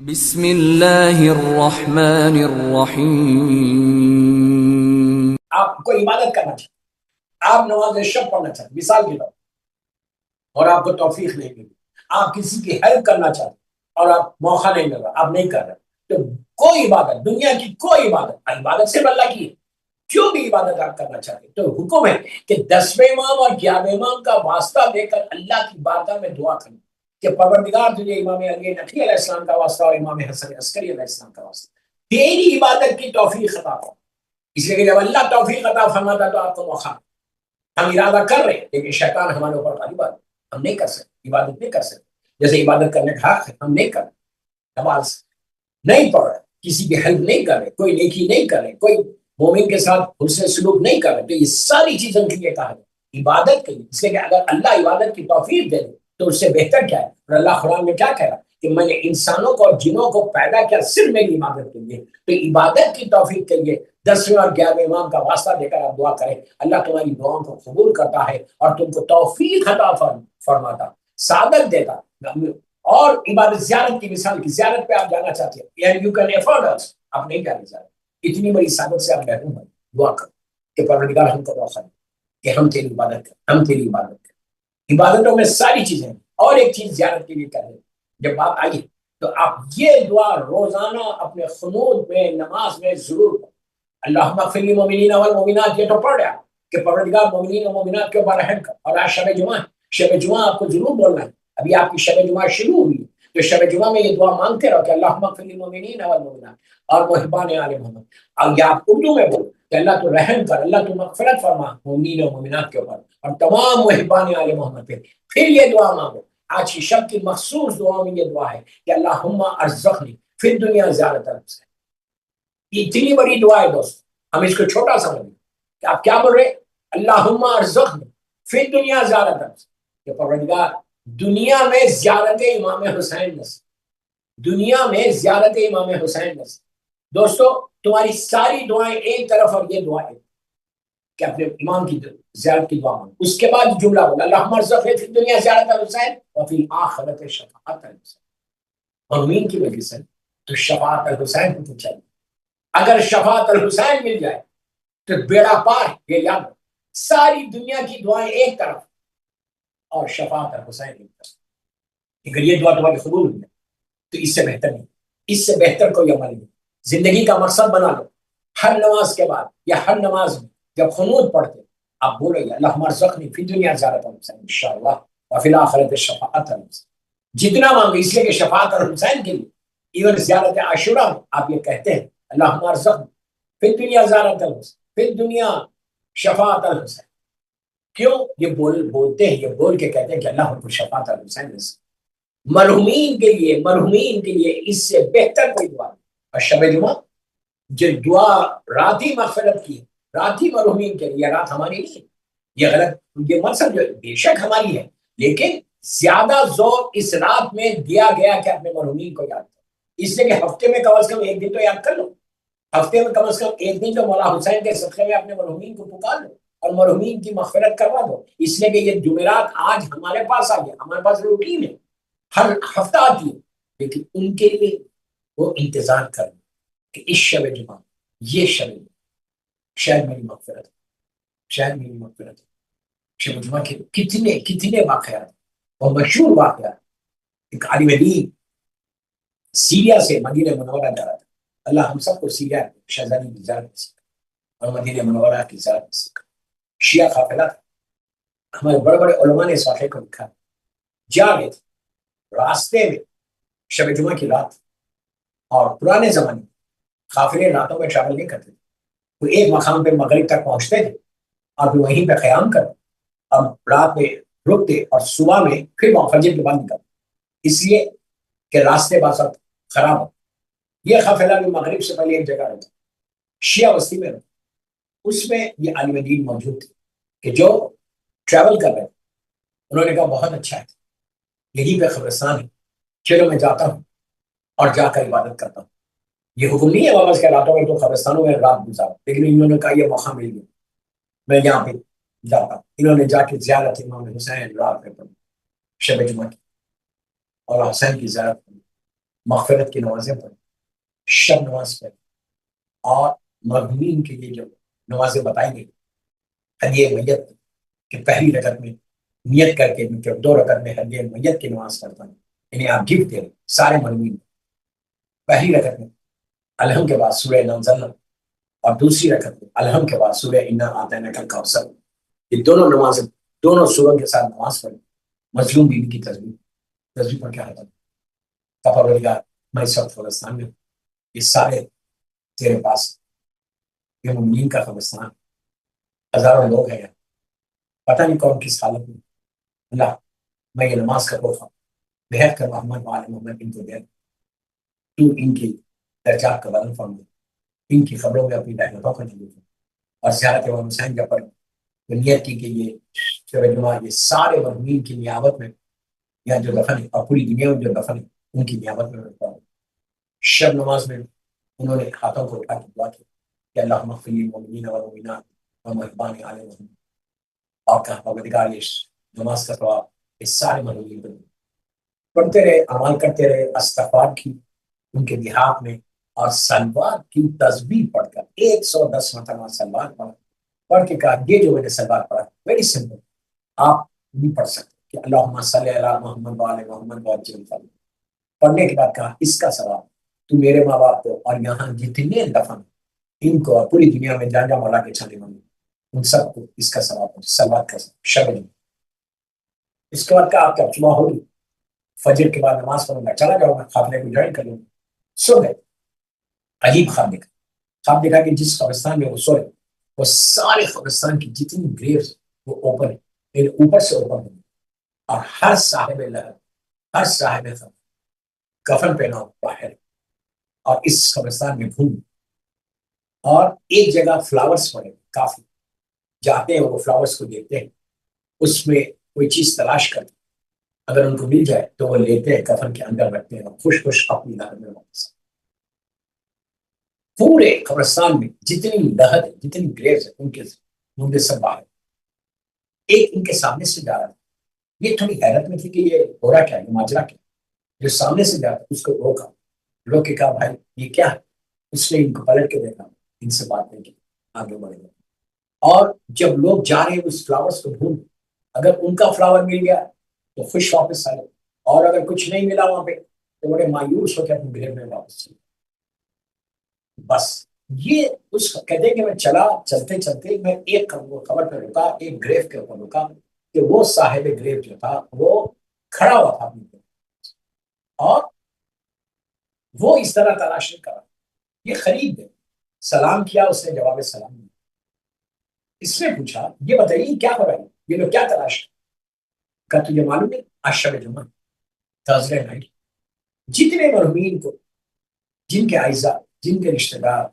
بسم اللہ الرحمن الرحیم۔ آپ کو عبادت کرنا چاہتے، آپ نماز شب پڑھنا چاہتے مثال کے طور اور آپ کو توفیق نہیں ملی، آپ کسی کی ہیلپ کرنا چاہتے اور آپ موقع نہیں مل رہا، آپ نہیں کر رہے، تو کوئی عبادت، دنیا کی کوئی عبادت صرف اللہ کی ہے، جو بھی عبادت آپ کرنا چاہتے تو حکم ہے کہ 10ویں امام اور 11ویں امام کا واسطہ دے کر اللہ کی بارگاہ میں دعا کرنا کہ پروردگار تجھے امام علی نقی علیہ السلام کا واسطہ اور امام حسن عسکری علیہ السلام کا واسطہ تیری عبادت کی توفیق عطا فرما۔ اس لیے کہ جب اللہ توفیق عطا فرماتا تو آپ کو موقع، ہم ارادہ کر رہے ہیں لیکن شیطان ہمارے اوپر غالب آ، ہم نہیں کر سکتے، عبادت نہیں کر سکتے، جیسے عبادت کرنے کا حق ہے ہم نہیں کر رہے، نماز نہیں پڑھ رہے، کسی کی ہیلپ نہیں کر رہے، کوئی نیکی نہیں کر رہے، کوئی مومن کے ساتھ حسن سلوک نہیں کر رہے، تو یہ ساری چیزیں کے لیے کہا ہے عبادت کے لیے، اس لیے کہ اگر اللہ عبادت کی توفیق دے دے تو اس سے بہتر کیا ہے؟ اور اللہ قرآن میں کیا کہہ رہا کہ میں نے انسانوں کو اور جنوں کو پیدا کیا صرف میری عبادت کے لیے، تو عبادت کی توفیق کے لیے 10ویں اور 11ویں امام کا واسطہ دے کر آپ دعا کریں، اللہ تمہاری دعاؤں کو قبول کرتا ہے اور تم کو توفیق عطا فرماتا، سعادت دیتا۔ اور عبادت زیارت کی مثال کی، زیارت پہ آپ جانا چاہتے ہیں یعنی یو کین افورڈ اس، آپ نہیں جانے زیارت، اتنی بڑی سعادت سے آپ محروم ہیں، دعا کرو کہ پروردگار ہم کو موقع دے کہ ہم تیری عبادت کریں، ہم تیری عبادت کریں۔ عبادتوں میں ساری چیزیں ہیں، اور ایک چیز زیارت کے لیے کر رہے، جب بات آئی تو آپ یہ دعا روزانہ اپنے قنوت میں نماز میں ضرور کریں، اللہم اغفر للمؤمنین والمؤمنات، یہ تو پڑھ رہا کہ پروردگار مومنین اور مومنات کے اوپر رحم کر، اور آج شب جمعہ، شب جمعہ آپ کو ضرور بولنا ہے، ابھی آپ کی شب جمعہ شروع ہوئی تو شب جمعہ میں یہ دعا مانگتے رہو کہ اللہم اغفر للمؤمنین والمؤمنات اور محبان آل محمد، اور یا آپ اردو میں بولو کہ اللہ تو رحم کر، اللہ تو مغفرت فرما مومنین اور مومنات کے اوپر اور تمام محبان آل محمد پہ، پھر یہ دعا مانگو۔ آج کی شب کی مخصوص دعاؤں میں یہ دعا ہے کہ اللہم ارزقنی فی الدنیا زیارت الحسین، یہ اتنی بڑی دعا ہے دوست، ہم اس کو چھوٹا سمجھیں کہ آپ کیا بول رہے، اللہم ارزقنی فی الدنیا زیارت الحسین، کہ پروردگار دنیا میں زیارت امام حسین نصیب، دنیا میں زیارت امام حسین نصیب۔ دوستو تمہاری ساری دعائیں ایک طرف اور یہ دعا ایک کہ اپنے امام کی زیارت کی دعا مانگو، اس کے بعد جملہ بولا اللہم ارزقنی فی الدنیا زیارت الحسین وفی الآخرت شفاعت الحسین، اور امین کی وجہ سے تو شفاعت الحسین کو چاہیے، اگر شفاعت الحسین مل جائے تو بیڑا پار، یہ یاد رکھو، ساری دنیا کی دعائیں ایک طرف اور شفاعت الحسین ایک طرف، اگر یہ دعا تمہاری قبول ہو جائے تو اس سے بہتر نہیں، اس سے بہتر کوئی عمل نہیں، زندگی کا مقصد بنا لو، ہر نماز کے بعد یا ہر نماز میں جب قنوت پڑھتے آپ بولو گے اللہم ارزقنی فی الدنیا زیارت الحسین انشاءاللہ وفی الآخرت شفاعت الحسین، جتنا مانگو، اس لیے کہ شفاعت الحسین کے لیے ایون زیارت عاشورہ میں آپ یہ کہتے ہیں اللہم ارزقنی فی الدنیا زیارت الحسین فی الدنیا شفاعت الحسین، کیوں یہ بولتے ہیں، یہ بول کے کہتے ہیں کہ اللہ ہم کو شفاعت الحسین نصیب، مرحومین کے لیے اس سے بہتر کوئی دعا نہیں۔ اور شب جمعہ جو دعا رات ہی مغفرت کی ہے، رات ہی مرحومین کے لیے، رات ہماری نہیں ہے، یہ غلط، یہ مت سمجھو، بے شک ہماری ہے لیکن زیادہ زور اس رات میں دیا گیا کہ اپنے مرحومین کو یاد کرو، اس لیے کہ ہفتے میں کم از کم ایک دن تو یاد کر لو، ہفتے میں کم از کم ایک دن تو مولا حسین کے صدقے میں اپنے مرحومین کو پکار لو اور مرحومین کی مغفرت کروا دو، اس لیے کہ یہ جمعرات آج ہمارے پاس آ گیا، ہمارے پاس روٹین ہے، ہر ہفتہ آتی ہے، لیکن ان کے لیے وہ انتظار کر کہ اس شب جمعہ، یہ شب جمعہ شاید میری مغفرت، شاید میری مغفرت، شب جمعہ کے کتنے واقعات اور مشہور واقعات، ایک عالم دین سیریا سے مدینہ منورہ جا رہا تھا، اللہ ہم سب کو سیریا شہزادی کی زیارت نصیب اور مدینہ منورہ کی زیارت نصیب، شیعہ قافلہ تھا، ہمارے بڑے بڑے علماء نے اس واقعے کو لکھا، جا رہے تھے راستے میں شب جمعہ کی رات، اور پرانے زمانے میں قافلے راتوں میں ٹریول نہیں کرتے تھے، وہ ایک مقام پہ مغرب تک پہنچتے تھے اور پھر وہیں پہ قیام کرتے اور رات میں رکتے اور صبح میں پھر فجر کے بعد نکلتے، اس لیے کہ راستے باسط خراب ہو، یہ قافلہ بھی مغرب سے پہلے ایک جگہ رہتا، شیعہ بستی میں رہتا، اس میں یہ عالم دین موجود تھے کہ جو ٹریول کر رہے تھے، انہوں نے کہا بہت اچھا ہے، یہیں پہ قبرستان ہے، چلو میں جاتا ہوں اور جا کر عبادت کرتا ہوں، یہ حکم نہیں ہے واپس کے راتوں میں تو قبرستانوں میں رات گزارو، لیکن انہوں نے کہا یہ موقع مل گیا، میں یہاں پہ جاتا ہوں، انہوں نے جا کے زیارت امام حسین رات میں پڑھی شب جمعہ کی اور حسین کی زیارت پڑھی، مغفرت کی نمازیں پڑھیں، شب نماز پڑھیں، اور مرحومین کے لیے جو نمازیں بتائی گئی ہدیہ میت کہ پہلی رکعت میں نیت کر کے جب 2 رکعت میں ہدیہ میت کی نماز پڑھتا ہوں، یعنی آپ گفٹ دے رہے سارے مرحومین، پہلی رکعت میں الحم کے بعد سورہ نزل، اور دوسری رکعت میں الحم کے بعد سورہ انا اعطیناک الکوثر، یہ دونوں نمازیں دونوں سوروں کے ساتھ نماز پڑھیں، مظلوم بیوی کی تصویر پر کیا ہوتا ہے پروردگار میں اس وقت فلسطین میں ہوں، یہ سارے تیرے پاس یہ مومنین کا قبرستان، ہزاروں لوگ ہیں، پتہ نہیں کون کس حالت میں، اللہ میں یہ نماز کا تحفہ بہت کر محمد وعلی محمد ان کو دے، تو ان کی درجات کا بلند فرما، ان کی خبروں میں اپنی رحمتوں کا نزول فرما، اور زیارت امام حسین کا پر نیت کی کہ یہ شب جمعہ یہ سارے مرحومین کی نیابت میں یا جو دفن ہے اور پوری دنیا میں جو دفن ہے ان کی نیابت میں رکھتا ہوں۔ شب نماز میں انہوں نے ہاتھوں کو اٹھا کے دعا کی کہ اللہ مغفر للمؤمنین والمؤمنات ومحبان آل محمد، اور کہا پروردگار یہ نماز کا ثواب اس سارے مرحومین کو دے۔ پڑھتے رہے، عمل کرتے رہے، استغفار کی ان کے دیہات میں، اور سلوات کی تسبیح پڑھ کر 110 مرتبہ سلوات پڑھ کے کہا یہ جو میں نے سلوات پڑھا ویری سمپل، آپ بھی پڑھ سکتے کہ اللہم صلی علی محمد وعلی محمد وعجل فرما، پڑھنے کے بعد کہا اس کا ثواب تو میرے ماں باپ کو اور یہاں جتنے دفن ان کو اور پوری دنیا میں جہاں جہاں مولا کے چلے والے ان سب کو اس کا ثواب سلوات کا شب جمعہ۔ اس کے بعد کہا آپ کا جمعہ ہوگی، فجر کے بعد نماز پڑھوں گا، چلا جاؤں گا قافلے کو جوائن کر لوں گا، سو گئے، عجیب خواب دیکھا کہ جس قبرستان میں وہ سوئے وہ سارے قبرستان کی جتنی گریوز وہ اوپن ہے، اوپر سے اوپن ہے، اور ہر صاحب لہر ہر صاحب کفن پہنا ہوا ہے، اور اس قبرستان میں گھوم، اور ایک جگہ فلاورز پڑے کافی، جاتے ہیں وہ فلاورز کو دیکھتے ہیں، اس میں کوئی چیز تلاش کرتے ہیں، اگر ان کو مل جائے تو وہ لیتے ہیں کفن کے اندر رکھتے ہیں اور خوش خوش اپنی لہر میں واپس۔ پورے قبرستان میں جتنی لہر جتنی گریوز ہیں ان کے سب باہر، ایک ان کے سامنے سے جا رہا تھا، یہ تھوڑی حیرت میں تھی کہ یہ ہو رہا کیا ہے، یہ ماجرا کیا، جو سامنے سے جاتا اس کو روکا، روک کے کہا بھائی یہ کیا ہے، اس نے ان کو پلٹ کے دیکھا، ان سے بات نہیں کی، آگے بڑھے گا، اور جب لوگ جا رہے ہیں اس فلاورز کو ڈھونڈ، اگر ان کا فلاور مل گیا تو خوش واپس آئے، اور اگر کچھ نہیں ملا وہاں پہ تو بڑے مایوس ہو کے اپنے گھر میں واپس چلے۔ بس یہ اس کہتے ہیں کہ میں چلتے چلتے میں ایک خبر پہ رکا، ایک گریو کے اوپر رکا کہ وہ صاحب گریو جو تھا وہ کھڑا ہوا تھا اپنی، اور وہ اس طرح تلاش نہیں کرا، یہ خرید دے، سلام کیا، اس نے جواب سلام دیا، اس نے پوچھا یہ بتائیے کیا ہو رہا ہے، یہ لوگ کیا تلاش کر، تجھے معلوم ہے آج شب جمعہ تھرسڈے نائٹ جتنے مرحومین کو جن کے اعزاء جن کے رشتہ دار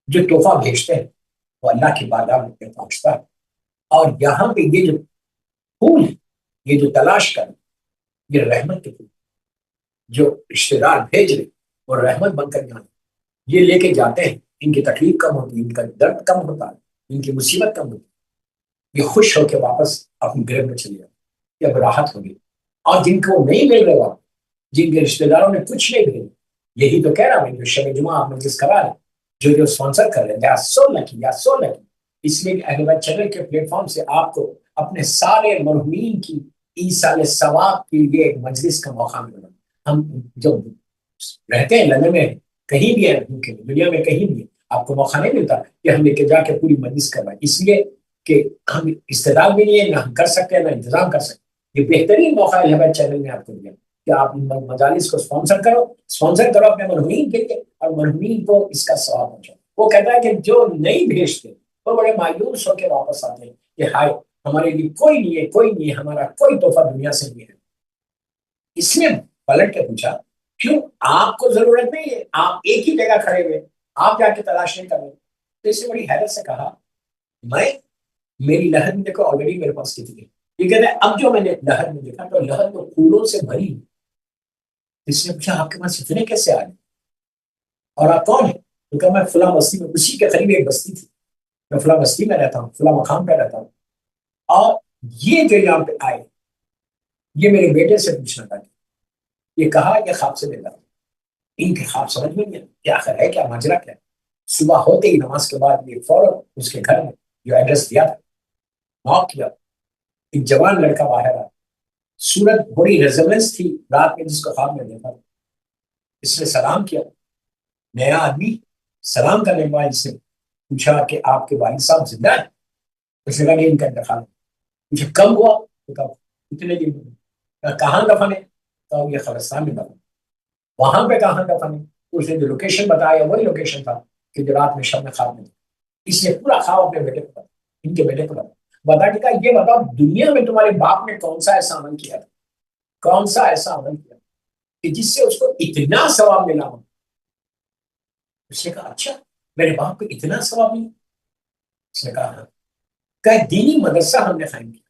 جو تحفہ بھیجتے ہیں وہ اللہ کی بارگاہ میں پہنچتا ہے، اور یہاں پہ یہ جو پھول ہے، یہ جو تلاش کر یہ رحمت کے پھول جو رشتہ دار بھیج رہے وہ رحمت بن کر یہاں یہ لے کے جاتے ہیں، ان کی تکلیف کم ہوتی ہے، ان کا درد کم ہوتا ہے، ان کی مصیبت کم ہوتی ہے، یہ خوش ہو کے واپس اپنی گھر میں چلے جاتے، یہ اب راحت ہوگی، اور جن کو نہیں مل رہے واپس، جن کے رشتہ داروں نے کچھ نہیں بھیجا، یہی تو کہہ رہا ہوں جو شب جمعہ آپ مجلس کرا رہے جو اسپانسر کر رہے ہیں، سو لکی، اس لیے اہل بیت چینل کے پلیٹ فارم سے آپ کو اپنے سارے مرحومین کی ایصال ثواب کے لیے ایک مجلس کا موقع مل رہا ہے۔ ہم جب رہتے ہیں لندن میں کہیں بھی ہے دنیا میں کہیں بھی آپ کو موقع نہیں ملتا کہ ہم لے کے جا کے پوری مجلس کروائیں، اس لیے کہ ہم استعداد بھی نہیں ہے، نہ ہم کر سکتے ہیں نہ انتظام کر سکتے، یہ بہترین موقع ہے ہمارے چینل نے آپ کو دیا کہ آپ مجالس کو اسپانسر کرو اپنے مرحومین کے لیے، اور مرحومین کو اس کا ثواب پہنچاؤ۔ وہ کہتا ہے کہ جو نہیں بھیجتے وہ بڑے مایوس ہو کے واپس آتے ہیں کہ ہائے ہمارے لیے کوئی نہیں ہے، ہمارا کوئی تحفہ دنیا سے نہیں ہے۔ اس نے پلٹ کے پوچھا کیوں، آپ کو ضرورت نہیں ہے، آپ ایک ہی جگہ کھڑے ہوئے، آپ جا کے تلاش نہیں کر رہے، تو اس نے بڑی حیرت سے کہا میری لہر میں دیکھو آلریڈی میرے پاس کتنی ہے، یہ کہتا ہے اب جو میں نے لہر میں دیکھا تو لہر تو پھولوں سے بھری، اس نے پوچھا آپ کے پاس اتنے کیسے آئے اور آپ کون ہیں، تو کہا میں فلاں بستی میں، اسی کے قریب ایک بستی تھی، میں فلاں بستی میں رہتا ہوں، فلاں مقام پہ رہتا ہوں، اور یہ جو یہاں پہ آئے یہ میرے بیٹے سے پوچھنا تھا، یہ کہا یہ خواب سے دیتا ان کے خواب سمجھ میں نہیں آئے کیا آخر ہے، کیا ماجرا کیا ہے۔ صبح ہوتے ہی نماز کے بعد یہ فوراً اس کے گھر میں جو ایڈریس دیا تھا ناک کیا، ایک جوان لڑکا باہر آیا، صورت بڑی ریزمبلنس تھی رات میں جس کو خواب میں دیکھا، اس نے سلام کیا، نیا آدمی سلام کرنے کے بعد اس سے پوچھا کہ آپ کے والد صاحب زندہ ہیں؟ اس نے کہا نہیں، ان کا انتقال ہے۔ مجھے کب ہوا؟ تو کہا اتنے دن ہوئے۔ کہا کہاں دفن ہے؟ کہا یہ قبرستان میں دفن۔ وہاں پہ کہاں دفن ہے؟ اس نے جو لوکیشن بتایا وہی لوکیشن تھا کہ جو رات میں شب میں خواب میں تھا۔ اس نے پورا خواب اپنے بیٹے کو بتا، ان کے بیٹے کو بتا کے کہا یہ بتاؤ دنیا میں تمہارے باپ نے کون سا ایسا عمل کیا تھا، کون سا ایسا عمل کیا کہ جس سے اس کو اتنا ثواب ملا ہو؟ اس نے کہا اچھا میرے باپ کو اتنا ثواب ملا؟ اس نے کہا ہاں۔ کہ دینی مدرسہ ہم نے قائم کیا،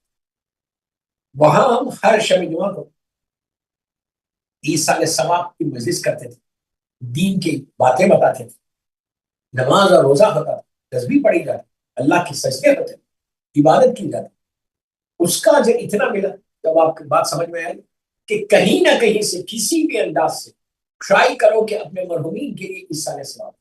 وہاں ہم ہر شب جمعہ کو 30 سال ثواب کی مجلس کرتے تھے، دین کی باتیں بتاتے تھے، نماز اور روزہ ہوتا تھا، تسبیح پڑھی جاتی، اللہ کی سجدے ہوتے تھے، عبادت کی جاتی۔ اس کا جو اتنا ملا، جب آپ کی بات سمجھ میں آئی کہ کہیں نہ کہیں سے کسی بھی انداز سے ٹرائی کرو کہ اپنے مرحومین کے لیے اس سال ثواب